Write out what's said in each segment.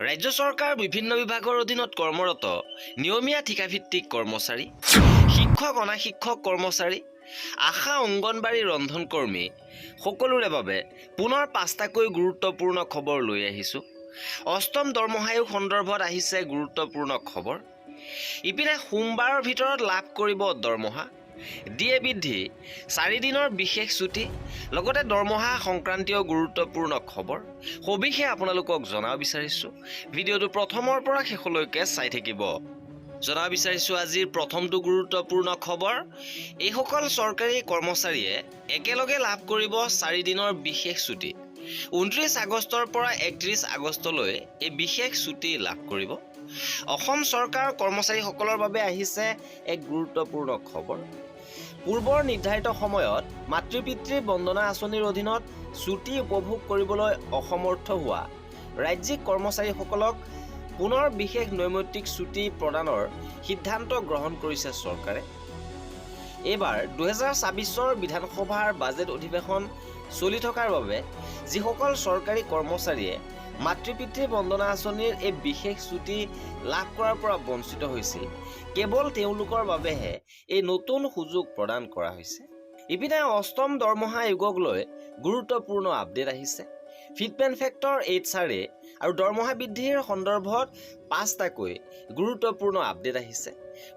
ৰাজ্য চৰকাৰ বিভিন্ন বিভাগৰ অধীনত কৰ্মৰত নিয়মীয়া ঠিকাভিত্তিক কৰ্মচাৰী, শিক্ষক অনাশিক্ষক কৰ্মচাৰী, আশা অংগনবাড়ী ৰন্ধন কৰ্মী সকলোৰে বাবে পুনৰ 5টাকৈ গুৰুত্বপূৰ্ণ খবৰ লৈ আহিছোঁ। অষ্টম দৰমহা আয়োগ সন্দৰ্ভত আহিছে গুৰুত্বপূৰ্ণ খবৰ। ইপিনে সোমবাৰৰ ভিতৰত লাভ কৰিব দৰমহা, ডিএ বৃদ্ধি, 4 দিনৰ বিশেষ ছুটি, লগতে দৰমহা সংক্ৰান্তীয় গুৰুত্বপূৰ্ণ খবৰ সবিশেষ আপোনালোকক জনাব বিচাৰিছোঁ। ভিডিঅ'টো প্ৰথমৰ পৰা শেষলৈকে চাই থাকিব। জনাব বিচাৰিছোঁ আজিৰ প্ৰথমটো গুৰুত্বপূৰ্ণ খবৰ। এইসকল চৰকাৰী কৰ্মচাৰীয়ে একেলগে লাভ কৰিব 4 দিনৰ বিশেষ ছুটি। 29 আগষ্টৰ পৰা 31 আগষ্টলৈ এই বিশেষ ছুটি লাভ কৰিব। অসম চৰকাৰৰ কৰ্মচাৰীসকলৰ বাবে আহিছে এক গুৰুত্বপূৰ্ণ খবৰ। পূৰ্বৰ নিৰ্ধাৰিত সময়ত মাতৃ-পিতৃ বন্দনা আঁচনিৰ অধীনত ছুটি উপভোগ কৰিবলৈ অসমৰ্থ হোৱা ৰাজ্যিক কৰ্মচাৰীসকলক পুনৰ বিশেষ নৈমিত্তিক ছুটি প্ৰদানৰ সিদ্ধান্ত গ্ৰহণ কৰিছে চৰকাৰে। এইবাৰ 2024 বিধানসভাৰ বাজেট অধিৱেশন চলি থকাৰ বাবে যিসকল চৰকাৰী কৰ্মচাৰীয়ে মাতৃ-পিতৃ বন্দনা আঁচনিৰ এই বিশেষ ছুটি লাভ কৰাৰ পৰা বঞ্চিত হৈছিল, কেৱল তেওঁলোকৰ বাবেহে এই নতুন সুযোগ প্ৰদান কৰা হৈছে। ইপিনে অষ্টম দৰমহা আয়োগক লৈ গুৰুত্বপূৰ্ণ আপডেট আহিছে। ফিটমেণ্ট ফেক্টৰ HR আৰু দৰমহা বৃদ্ধিৰ সন্দৰ্ভত 5টাকৈ গুৰুত্বপূৰ্ণ আপডেট আহিছে।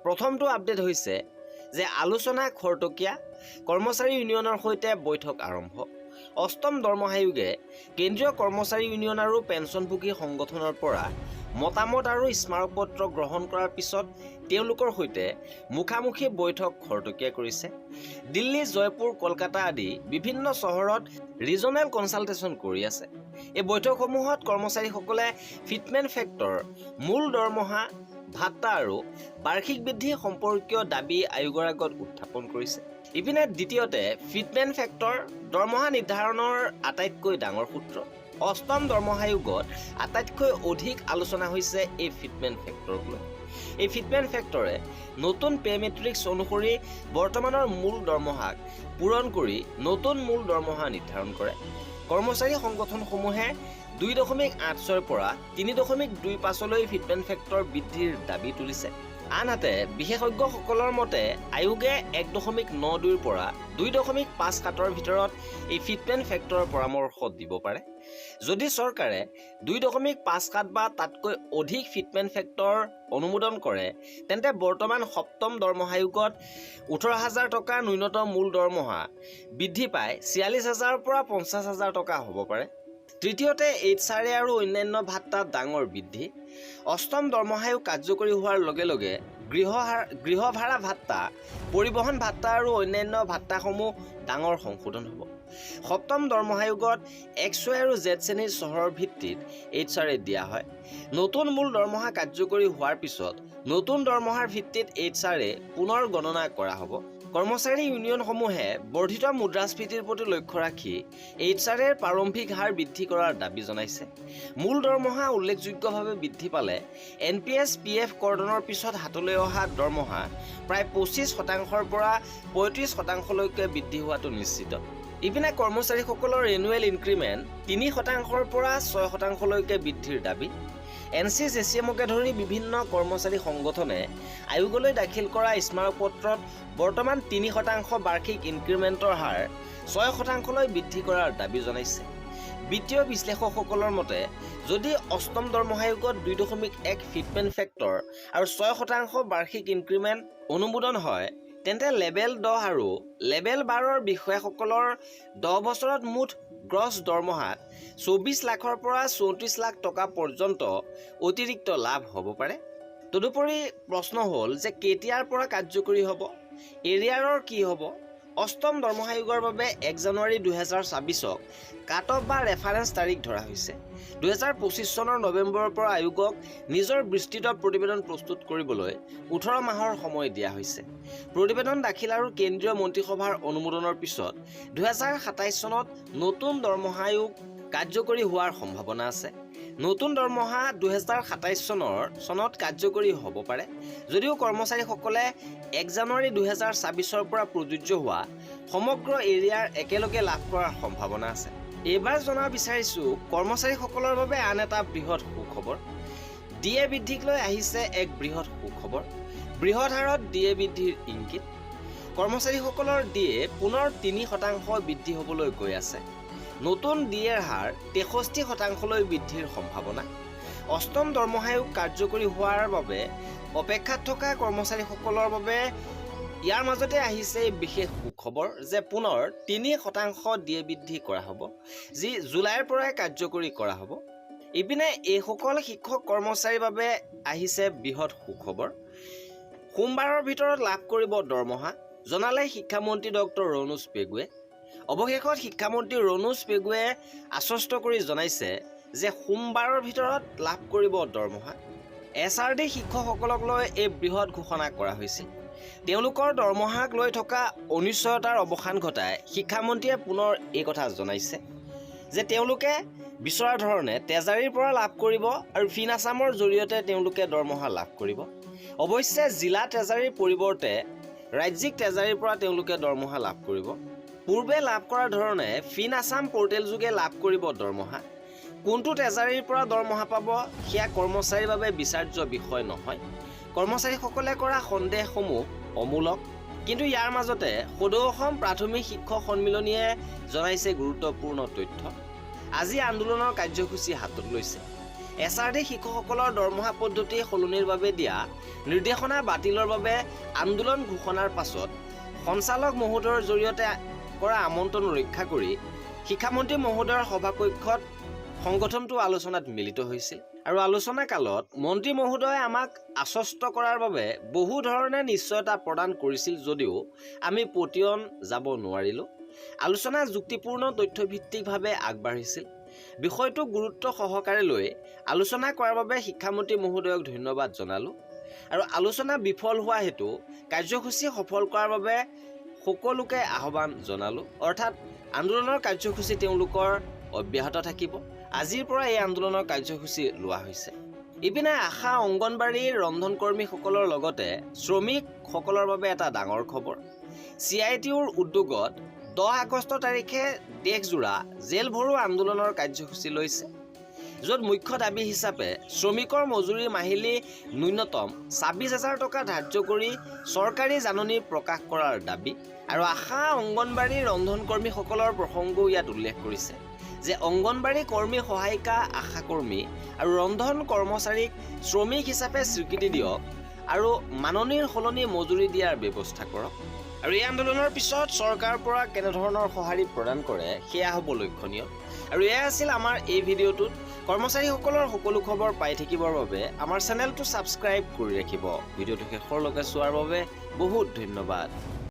প্ৰথমটো আপডেট হৈছে যে আলোচনা খৰতকীয়া, কৰ্মচাৰী ইউনিয়নৰ সৈতে বৈঠক আৰম্ভ। অষ্টম দৰমহা আয়োগে কেন্দ্ৰীয় কৰ্মচাৰী ইউনিয়ন আৰু পেঞ্চনভোগী সংগঠনৰ পৰা মতামত আৰু স্মাৰকপত্ৰ গ্ৰহণ কৰাৰ পিছত তেওঁলোকৰ সৈতে মুখামুখি বৈঠক খৰতকীয়া কৰিছে। দিল্লী, জয়পুৰ, কলকাতা আদি বিভিন্ন চহৰত ৰিজনেল কনচালটেশ্যন কৰি আছে। এই বৈঠকসমূহত কৰ্মচাৰীসকলে ফিটমেণ্ট ফেক্টৰ, মূল দৰমহা, ভাত্তা আৰু বাৰ্ষিক বৃদ্ধি সম্পৰ্কীয় দাবী আয়োগৰ আগত উত্থাপন কৰিছে। ইপিনে দ্বিতীয়তে ফিটমেণ্ট ফেক্টৰ দৰমহা নিৰ্ধাৰণৰ আটাইতকৈ ডাঙৰ সূত্ৰ। অষ্টম দৰমহা আয়োগত আটাইতকৈ অধিক আলোচনা হৈছে এই ফিটমেণ্ট ফেক্টৰক লৈ। এই ফিটমেণ্ট ফেক্টৰে নতুন পে মেট্ৰিক্স অনুসৰি বৰ্তমানৰ মূল দৰমহাক পূৰণ কৰি নতুন মূল দৰমহা নিৰ্ধাৰণ কৰে। কৰ্মচাৰী সংগঠনসমূহে 2.86ৰ পৰা 3.25লৈ ফিটমেণ্ট ফেক্টৰ বৃদ্ধিৰ দাবী তুলিছে। আনহাতে বিশেষজ্ঞসকলৰ মতে আয়োগে 1.92ৰ পৰা 2.57ৰ ভিতৰত এই ফিটমেণ্ট ফেক্টৰৰ পৰামৰ্শ দিব পাৰে। যদি চৰকাৰে 2.57 বা তাতকৈ অধিক ফিটমেণ্ট ফেক্টৰ অনুমোদন কৰে, তেন্তে বৰ্তমান সপ্তম দৰমহা আয়োগত 18,000 টকাৰ ন্যূনতম মূল দৰমহা বৃদ্ধি পাই 46,000ৰ পৰা 50,000 টকা হ'ব পাৰে। তৃতীয়তে HR আৰু অন্যান্য ভাত্তাত ডাঙৰ বৃদ্ধি। অষ্টম দৰমহা আয়োগ কাৰ্যকৰী হোৱাৰ লগে লগে গৃহ ভাড়া ভাত্তা, পৰিবহণ ভাত্তা আৰু অন্যান্য ভাত্তাসমূহ ডাঙৰ সংশোধন হ'ব। সপ্তম দৰমহা আয়োগত XY আৰু Z শ্ৰেণীৰ চহৰৰ ভিত্তিত HR দিয়া হয়। নতুন মূল দৰমহা কাৰ্যকৰী হোৱাৰ পিছত নতুন দৰমহাৰ ভিত্তিত HR পুনৰ গণনা কৰা হ'ব। কৰ্মচাৰী ইউনিয়নসমূহে বৰ্ধিত মুদ্ৰাস্ফীতিৰ প্ৰতি লক্ষ্য ৰাখি HR প্ৰাৰম্ভিক হাৰ বৃদ্ধি কৰাৰ দাবী জনাইছে। মূল দৰমহা উল্লেখযোগ্যভাৱে বৃদ্ধি পালে NPS, PF কৰ্তনৰ পিছত হাতলৈ অহা দৰমহা প্ৰায় 25%ৰ পৰা 35%লৈকে বৃদ্ধি হোৱাটো নিশ্চিত। ইপিনে কৰ্মচাৰীসকলৰ এনুৱেল ইনক্ৰিমেণ্ট 3%ৰ পৰা 6%লৈকে বৃদ্ধিৰ দাবী। NCCCMকে ধৰি বিভিন্ন কৰ্মচাৰী সংগঠনে আয়োগলৈ দাখিল কৰা স্মাৰকপত্ৰত বৰ্তমান 3% বাৰ্ষিক ইনক্ৰিমেণ্টৰ হাৰ 6%লৈ বৃদ্ধি কৰাৰ দাবী জনাইছে। বিত্তীয় বিশ্লেষকসকলৰ মতে যদি অষ্টম দৰমহা আয়োগত 2.1 ফিটমেণ্ট ফেক্টৰ আৰু 6% বাৰ্ষিক ইনক্ৰিমেণ্ট অনুমোদন হয়, তেন্তে লেভেল 10 আৰু লেভেল 12ৰ বিষয়াসকলৰ 10 বছৰত মুঠ গ্ৰছ দৰমহাত 24 লাখৰ পৰা 34 লাখ টকা পৰ্যন্ত অতিৰিক্ত লাভ হ'ব পাৰে। তদুপৰি প্ৰশ্ন হ'ল যে কেতিয়াৰ পৰা কাৰ্যকৰী হ'ব, এৰিয়াৰৰ কি হ'ব? অষ্টম দৰমহা আয়োগৰ বাবে 1 জানুৱাৰী 2024ক কাট অফ বা ৰেফাৰেন্স তাৰিখ ধৰা হৈছে। 2025 চনৰ নৱেম্বৰৰ পৰা আয়োগক নিজৰ বিস্তৃত প্ৰতিবেদন প্ৰস্তুত কৰিবলৈ 18 মাহৰ সময় দিয়া হৈছে। প্ৰতিবেদন দাখিল আৰু কেন্দ্ৰীয় মন্ত্ৰীসভাৰ অনুমোদনৰ পিছত 2027 চনত নতুন দৰমহা আয়োগ কাৰ্যকৰী হোৱাৰ সম্ভাৱনা আছে। নতুন দৰমহা 2027 চনত কাৰ্যকৰী হ'ব পাৰে, যদিও কৰ্মচাৰীসকলে 1 জানুৱাৰী 2024ৰ পৰা প্ৰযোজ্য হোৱা সমগ্ৰ এৰিয়াৰ একেলগে লাভ কৰাৰ সম্ভাৱনা আছে। এইবাৰ জনাব বিচাৰিছোঁ কৰ্মচাৰীসকলৰ বাবে আন এটা বৃহৎ সুখবৰ। ডিএ বৃদ্ধিক লৈ আহিছে এক বৃহৎ সুখবৰ। বৃহৎ হাৰত ডিএ বৃদ্ধিৰ ইংগিত। কৰ্মচাৰীসকলৰ ডিএ পুনৰ 3% বৃদ্ধি হ'বলৈ গৈ আছে। নতুন ডিএৰ হাৰ 63%লৈ বৃদ্ধিৰ সম্ভাৱনা। অষ্টম দৰমহা আয়োগ কাৰ্যকৰী হোৱাৰ বাবে অপেক্ষাত থকা কৰ্মচাৰীসকলৰ বাবে ইয়াৰ মাজতে আহিছে বিশেষ সুখবৰ যে পুনৰ 3% ডিএ বৃদ্ধি কৰা হ'ব, যি জুলাইৰ পৰাই কাৰ্যকৰী কৰা হ'ব। ইপিনে এইসকল শিক্ষক কৰ্মচাৰীৰ বাবে আহিছে বৃহৎ সুখবৰ। সোমবাৰৰ ভিতৰত লাভ কৰিব দৰমহা, জনালে শিক্ষামন্ত্ৰী ডক্টৰ ৰণোজ পেগুৱে। অৱশেষত শিক্ষামন্ত্ৰী ৰণোজ পেগুৱে আশ্বস্ত কৰি জনাইছে যে সোমবাৰৰ ভিতৰত লাভ কৰিব দৰমহা। SRD শিক্ষকসকলক লৈ এই বৃহৎ ঘোষণা কৰা হৈছিল। তেওঁলোকৰ দৰমহাক লৈ থকা অনিশ্চয়তাৰ অৱসান ঘটাই শিক্ষামন্ত্ৰীয়ে পুনৰ এই কথা জনাইছে যে তেওঁলোকে বিচৰা ধৰণে ট্ৰেজাৰীৰ পৰা লাভ কৰিব আৰু ফিন আছামৰ জৰিয়তে তেওঁলোকে দৰমহা লাভ কৰিব। অৱশ্যে জিলা ট্ৰেজাৰীৰ পৰিৱৰ্তে ৰাজ্যিক ট্ৰেজাৰীৰ পৰা তেওঁলোকে দৰমহা লাভ কৰিব। পূৰ্বে লাভ কৰা ধৰণে ফিন আছাম পৰ্টেল যোগে লাভ কৰিব দৰমহা। কোনটো ট্ৰেজাৰীৰ পৰা দৰমহা পাব সেয়া কৰ্মচাৰীৰ বাবে বিচাৰ্য বিষয় নহয়। কৰ্মচাৰীসকলে কৰা সন্দেহসমূহ অমূলক, কিন্তু ইয়াৰ মাজতে সদৌ অসম প্ৰাথমিক শিক্ষক সন্মিলনীয়ে জনাইছে গুৰুত্বপূৰ্ণ তথ্য। আজি আন্দোলনৰ কাৰ্যসূচী হাতত লৈছে। SRD শিক্ষকসকলৰ দৰমহা পদ্ধতি সলনিৰ বাবে দিয়া নিৰ্দেশনা বাতিলৰ বাবে আন্দোলন ঘোষণাৰ পাছত সঞ্চালক মহোদয়ৰ জৰিয়তে কৰা আমন্ত্ৰণ ৰক্ষা কৰি শিক্ষামন্ত্ৰী মহোদয়ৰ সভাকক্ষত সংগঠনটো আলোচনাত মিলিত হৈছিল। আৰু আলোচনা কালত মন্ত্ৰী মহোদয়ে আমাক আশ্বস্ত কৰাৰ বাবে বহু ধৰণে নিশ্চয়তা প্ৰদান কৰিছিল যদিও আমি পতিয়ন যাব নোৱাৰিলোঁ। আলোচনা যুক্তিপূৰ্ণ তথ্যভিত্তিকভাৱে আগবাঢ়িছিল। বিষয়টোক গুৰুত্ব সহকাৰে লৈ আলোচনা কৰাৰ বাবে শিক্ষামন্ত্ৰী মহোদয়ক ধন্যবাদ জনালোঁ। আৰু আলোচনা বিফল হোৱা হেতু কাৰ্যসূচী সফল কৰাৰ বাবে সকলোকে আহ্বান জনালোঁ। অৰ্থাৎ আন্দোলনৰ কাৰ্যসূচী তেওঁলোকৰ অব্যাহত থাকিব। আজিৰ পৰা এই আন্দোলনৰ কাৰ্যসূচী লোৱা হৈছে। ইপিনে আশা অংগনবাড়ীৰ ৰন্ধনকৰ্মীসকলৰ লগতে শ্ৰমিকসকলৰ বাবে এটা ডাঙৰ খবৰ। CITUৰ উদ্যোগত 10 আগষ্ট তাৰিখে দেশজোৰা জেল ভৰো আন্দোলনৰ কাৰ্যসূচী লৈছে, য'ত মুখ্য দাবী হিচাপে শ্ৰমিকৰ মজুৰি মাহিলী ন্যূনতম 26,000 টকা ধাৰ্য কৰি চৰকাৰী জাননী প্ৰকাশ কৰাৰ দাবী। আৰু আশা অংগনবাড়ী ৰন্ধনকৰ্মীসকলৰ প্ৰসংগও ইয়াত উল্লেখ কৰিছে যে অংগনবাড়ী কৰ্মী সহায়িকা, আশা কৰ্মী আৰু ৰন্ধন কৰ্মচাৰীক শ্ৰমিক হিচাপে স্বীকৃতি দিয়ক আৰু মাননীৰ সলনি মজুৰি দিয়াৰ ব্যৱস্থা কৰক। আৰু এই আন্দোলনৰ পিছত চৰকাৰৰ পৰা কেনেধৰণৰ সঁহাৰি প্ৰদান কৰে সেয়া হ'ব লক্ষণীয়। আৰু এয়া আছিল আমাৰ এই ভিডিঅ'টোত। কৰ্মচাৰীসকলৰ সকলো খবৰ পাই থাকিবৰ বাবে আমাৰ চেনেলটো ছাবস্ক্ৰাইব কৰি ৰাখিব। ভিডিঅ'টো শেষৰলৈকে চোৱাৰ বাবে বহুত ধন্যবাদ।